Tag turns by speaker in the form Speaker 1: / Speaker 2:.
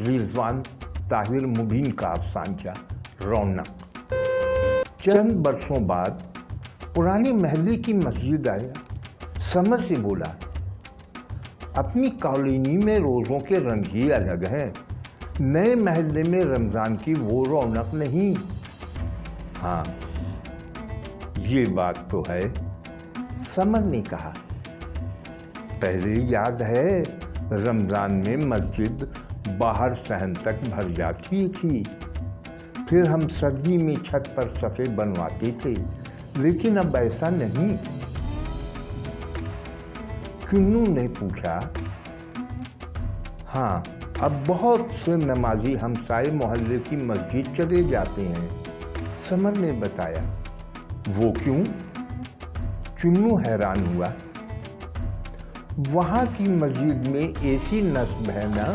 Speaker 1: रिजवान ताहिर मुबीन का अफसाना रौनक। चंद बरसों बाद पुरानी महल्ले की मस्जिद आया। समर से बोला, अपनी कॉलोनी में रोज़ों के रंग ही अलग हैं, नए महल्ले में रमज़ान की वो रौनक नहीं। हाँ, ये बात तो है, समर ने कहा। पहले याद है, रमज़ान में मस्जिद बाहर सहन तक भर जाती थी। फिर हम सर्दी में छत पर सफ़े बनवाते थे, लेकिन अब ऐसा नहीं। चुन्नू ने पूछा। हाँ, अब बहुत से नमाजी हमसाए मोहल्ले की मस्जिद चले जाते हैं, समर ने बताया। वो क्यों? चुन्नू हैरान हुआ। वहाँ की मस्जिद में एसी नस्ब है ना,